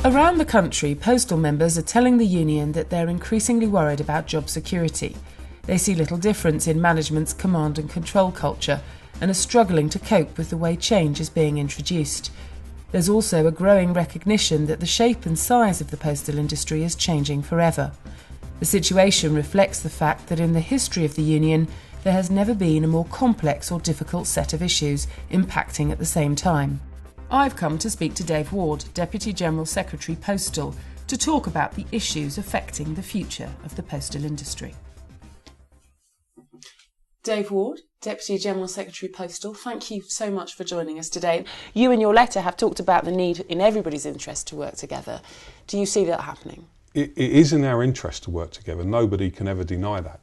Around the country, postal members are telling the union that they're increasingly worried about job security. They see little difference in management's command and control culture and are struggling to cope with the way change is being introduced. There's also a growing recognition that the shape and size of the postal industry is changing forever. The situation reflects the fact that in the history of the union, there has never been a more complex or difficult set of issues impacting at the same time. I've come to speak to Dave Ward, Deputy General Secretary Postal, to talk about the issues affecting the future of the postal industry. Dave Ward, Deputy General Secretary Postal, thank you so much for joining us today. You in your letter have talked about the need in everybody's interest to work together. Do you see that happening? It is in our interest to work together. Nobody can ever deny that.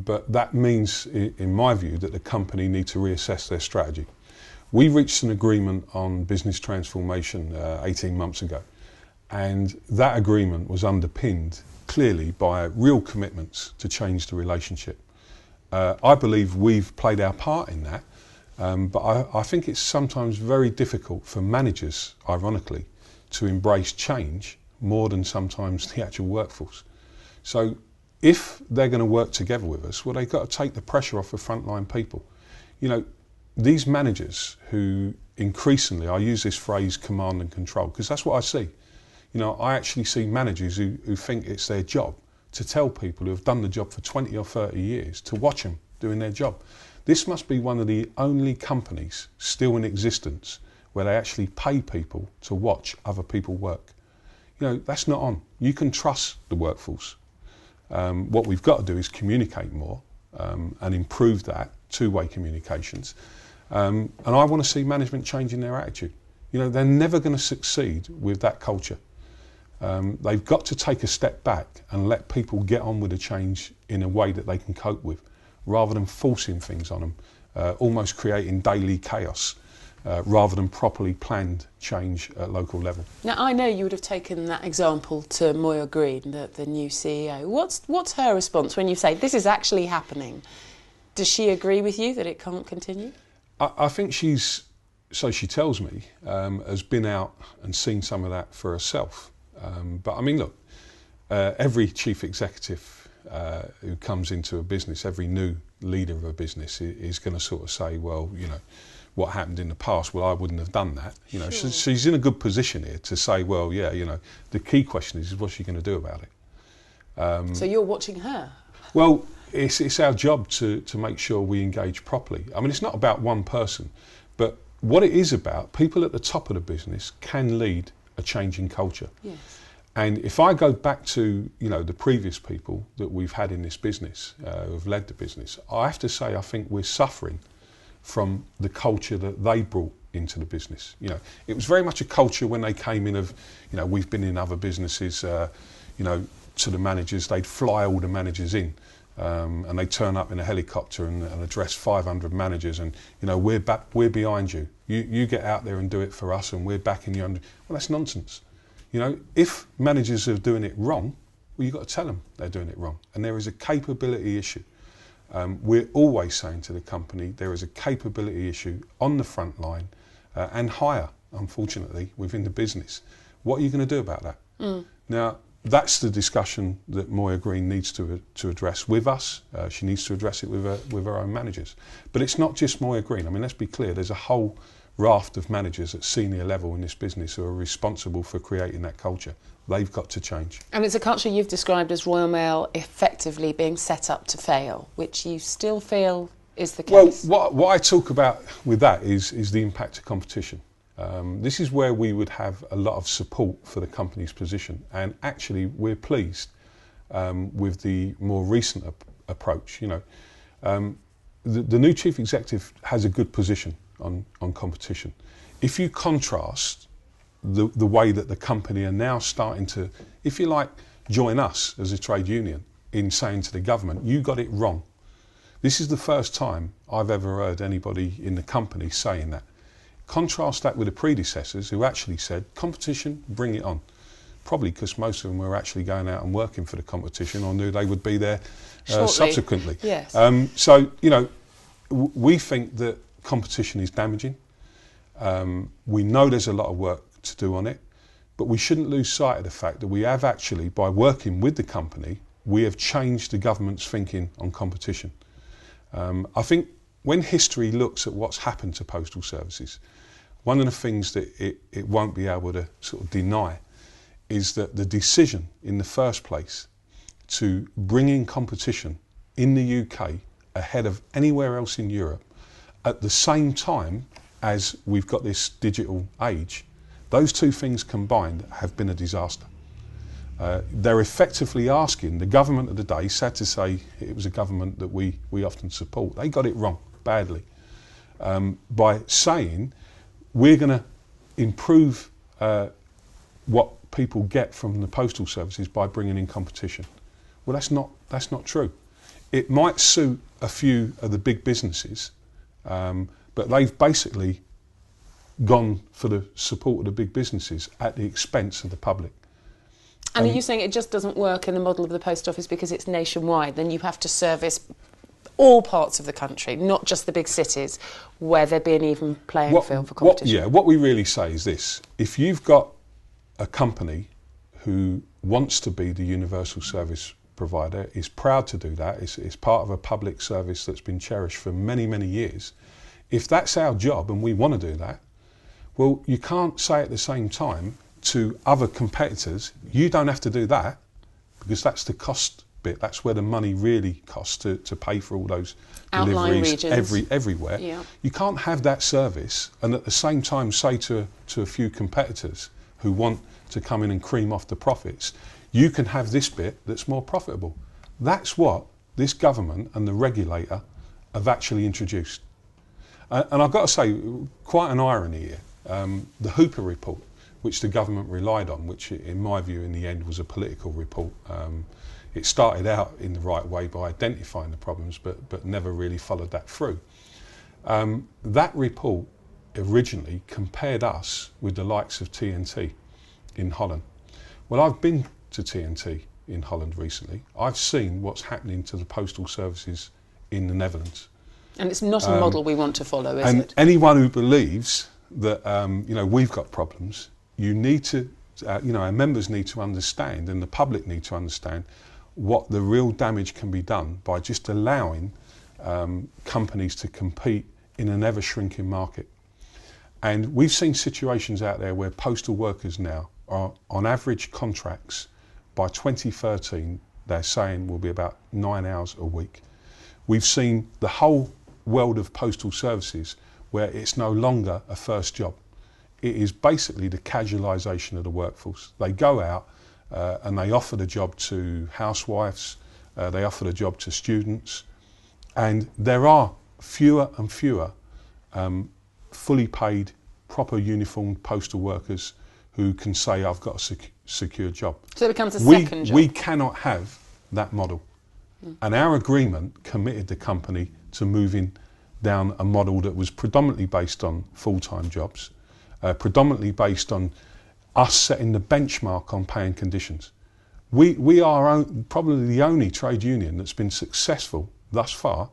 But that means, in my view, that the company need to reassess their strategy. We reached an agreement on business transformation 18 months ago, and that agreement was underpinned clearly by real commitments to change the relationship. I believe we've played our part in that, but I think it's sometimes very difficult for managers, ironically, to embrace change more than sometimes the actual workforce. So if they're going to work together with us, well, they've got to take the pressure off the frontline people. You know, these managers who increasingly, I use this phrase command and control, because that's what I see. You know, I actually see managers who think it's their job to tell people who have done the job for 20 or 30 years to watch them doing their job. This must be one of the only companies still in existence where they actually pay people to watch other people work. You know, that's not on. You can trust the workforce. What we've got to do is communicate more and improve that, two-way communications. And I want to see management changing their attitude. You know, they're never going to succeed with that culture. They've got to take a step back and let people get on with the change in a way that they can cope with, rather than forcing things on them, almost creating daily chaos, rather than properly planned change at local level. Now, I know you would have taken that example to Moya Green, the new CEO. What's her response when you say, this is actually happening? Does she agree with you that it can't continue? I think she's, so she tells me, has been out and seen some of that for herself. But I mean, look, every chief executive who comes into a business, every new leader of a business is going to sort of say, well, you know, what happened in the past, well, I wouldn't have done that. You know, sure. She's in a good position here to say, well, yeah, you know, the key question is what's she going to do about it? So you're watching her? Well, it's our job to make sure we engage properly. I mean, it's not about one person, but what it is about, people at the top of the business can lead a change in culture. Yes. And if I go back to, you know, the previous people that we've had in this business, who have led the business, I have to say I think we're suffering from the culture that they brought into the business. You know, it was very much a culture when they came in of, you know, we've been in other businesses, you know, to the managers, they'd fly all the managers in. And they turn up in a helicopter and address 500 managers and, you know, we're behind you. You get out there and do it for us and we're backing you. Well, that's nonsense. You know, if managers are doing it wrong, well, you've got to tell them they're doing it wrong. And there is a capability issue. We're always saying to the company, there is a capability issue on the front line and higher, unfortunately, within the business. What are you going to do about that? Now, that's the discussion that Moya Green needs to address with us. She needs to address it with her own managers. But it's not just Moya Green. I mean, let's be clear, there's a whole raft of managers at senior level in this business who are responsible for creating that culture. They've got to change. And it's a culture you've described as Royal Mail effectively being set up to fail, which you still feel is the case. Well, what I talk about with that is the impact of competition. This is where we would have a lot of support for the company's position, and actually we're pleased with the more recent approach. You know, the new chief executive has a good position on competition. If you contrast the way that the company are now starting to, if you like, join us as a trade union in saying to the government, you got it wrong. This is the first time I've ever heard anybody in the company saying that. Contrast that with the predecessors who actually said, competition, bring it on. Probably because most of them were actually going out and working for the competition or knew they would be there subsequently. Yes. So, you know, we think that competition is damaging. We know there's a lot of work to do on it, But we shouldn't lose sight of the fact that we have actually, by working with the company, we have changed the government's thinking on competition. I think when history looks at what's happened to postal services, one of the things that it won't be able to sort of deny is that the decision in the first place to bring in competition in the UK ahead of anywhere else in Europe at the same time as we've got this digital age, those two things combined have been a disaster. They're effectively asking the government of the day, sad to say it was a government that we often support, they got it wrong badly, by saying we're going to improve what people get from the postal services by bringing in competition. Well, that's not true. It might suit a few of the big businesses, but they've basically gone for the support of the big businesses at the expense of the public. And are you saying it just doesn't work in the model of the post office because it's nationwide? Then you have to service all parts of the country, not just the big cities, where there'd be an even playing field for competition? What we really say is this. If you've got a company who wants to be the universal service provider, is proud to do that, is part of a public service that's been cherished for many, many years, if that's our job and we want to do that, well, you can't say at the same time to other competitors, you don't have to do that, because that's the cost bit, that's where the money really costs to pay for all those outlying deliveries regions. everywhere. Yeah. You can't have that service and at the same time say to a few competitors who want to come in and cream off the profits, you can have this bit that's more profitable. That's what this government and the regulator have actually introduced. And I've got to say, quite an irony here, the Hooper report, which the government relied on, which in my view in the end was a political report. It started out in the right way by identifying the problems, but never really followed that through. That report originally compared us with the likes of TNT in Holland. Well, I've been to TNT in Holland recently. I've seen what's happening to the postal services in the Netherlands. And it's not a model we want to follow, is and it? Anyone who believes that we've got problems, you need to, our members need to understand, and the public need to understand what the real damage can be done by just allowing companies to compete in an ever-shrinking market. And we've seen situations out there where postal workers now are on average contracts by 2013, they're saying will be about 9 hours a week. We've seen the whole world of postal services where it's no longer a first job. It is basically the casualisation of the workforce. They go out and they offer the job to housewives, they offer the job to students, and there are fewer and fewer fully paid, proper uniformed postal workers who can say, I've got a secure job. So it becomes a second job. We cannot have that model. And our agreement committed the company to moving down a model that was predominantly based on full-time jobs, predominantly based on us setting the benchmark on pay and conditions. We are probably the only trade union that's been successful thus far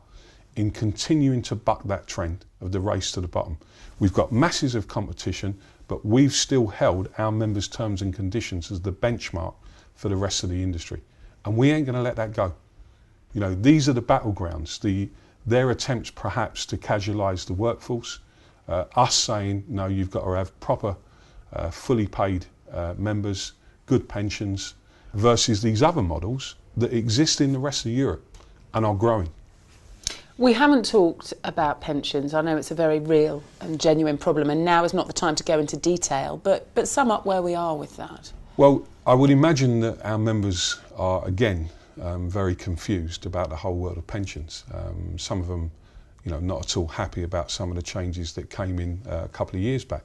in continuing to buck that trend of the race to the bottom. We've got masses of competition, but we've still held our members' terms and conditions as the benchmark for the rest of the industry. And we ain't going to let that go. You know, these are the battlegrounds, their attempts perhaps to casualise the workforce, us saying, no, you've got to have proper, fully paid members, good pensions, versus these other models that exist in the rest of Europe and are growing. We haven't talked about pensions. I know it's a very real and genuine problem, and now is not the time to go into detail, but sum up where we are with that. Well, I would imagine that our members are, again, very confused about the whole world of pensions. Some of them, not at all happy about some of the changes that came in a couple of years back.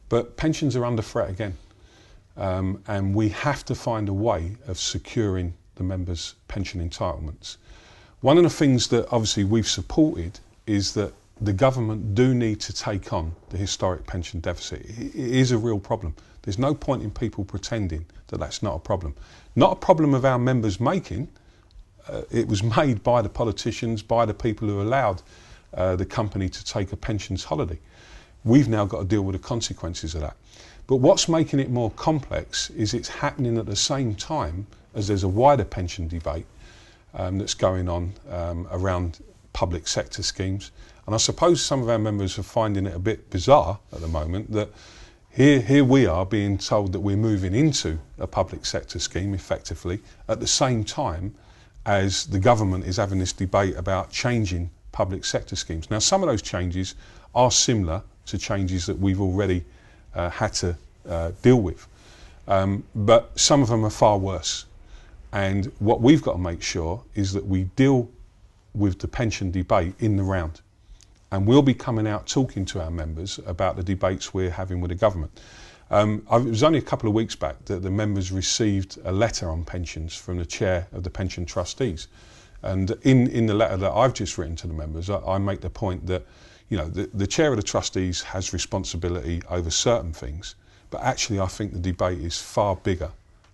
But pensions are under threat again, and we have to find a way of securing the members' pension entitlements. One of the things that obviously we've supported is that the government do need to take on the historic pension deficit. It is a real problem. There's no point in people pretending that that's not a problem. Not a problem of our members making. It was made by the politicians, by the people who allowed the company to take a pensions holiday. We've now got to deal with the consequences of that. But what's making it more complex is it's happening at the same time as there's a wider pension debate that's going on around public sector schemes. And I suppose some of our members are finding it a bit bizarre at the moment that here we are being told that we're moving into a public sector scheme effectively at the same time as the government is having this debate about changing public sector schemes. Now, some of those changes are similar to changes that we've already had to deal with, but some of them are far worse. And what we've got to make sure is that we deal with the pension debate in the round. And we'll be coming out talking to our members about the debates we're having with the government. It was only a couple of weeks back that the members received a letter on pensions from the chair of the pension trustees. And in the letter that I've just written to the members, I make the point that, you know, the chair of the trustees has responsibility over certain things, but actually I think the debate is far bigger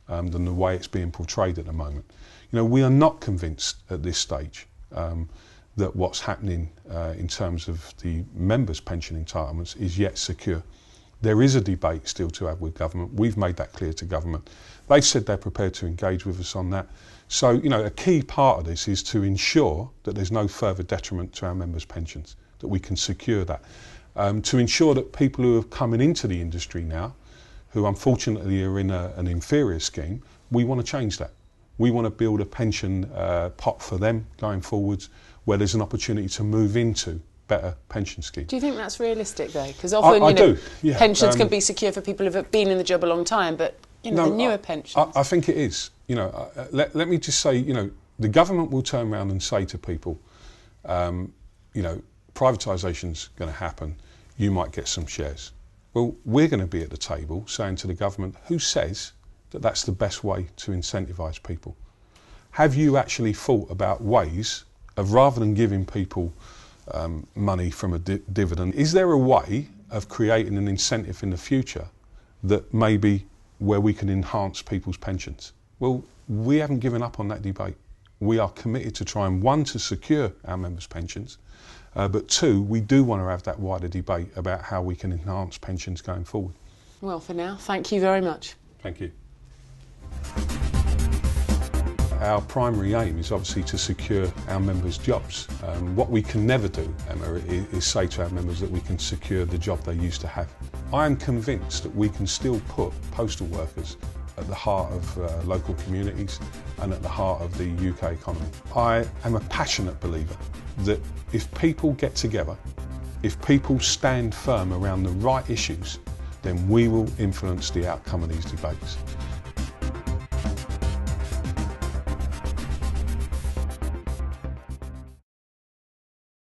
than the way it's being portrayed at the moment. You know, we are not convinced at this stage that what's happening in terms of the members' pension entitlements is yet secure. There is a debate still to have with government. We've made that clear to government. They've said they're prepared to engage with us on that. So, you know, a key part of this is to ensure that there's no further detriment to our members' pensions, that we can secure that. To ensure that people who are coming into the industry now, who unfortunately are in an inferior scheme, we want to change that. We want to build a pension pot for them going forwards where there's an opportunity to move into better pension schemes. Do you think that's realistic though? Because often I do, yeah. Pensions can be secure for people who've been in the job a long time, but you know, the newer pensions. I think it is. You know, let me just say, you know, the government will turn around and say to people, you know, privatisation's going to happen, you might get some shares. Well, we're going to be at the table saying to the government, who says that that's the best way to incentivise people? Have you actually thought about ways of, rather than giving people money from a dividend, is there a way of creating an incentive in the future that maybe where we can enhance people's pensions? Well, we haven't given up on that debate. We are committed to trying, one, to secure our members' pensions, but two, we do want to have that wider debate about how we can enhance pensions going forward. Well, for now, thank you very much. Thank you. Our primary aim is obviously to secure our members' jobs. What we can never do, Emma, is say to our members that we can secure the job they used to have. I am convinced that we can still put postal workers at the heart of local communities and at the heart of the UK economy. I am a passionate believer that if people get together, if people stand firm around the right issues, then we will influence the outcome of these debates.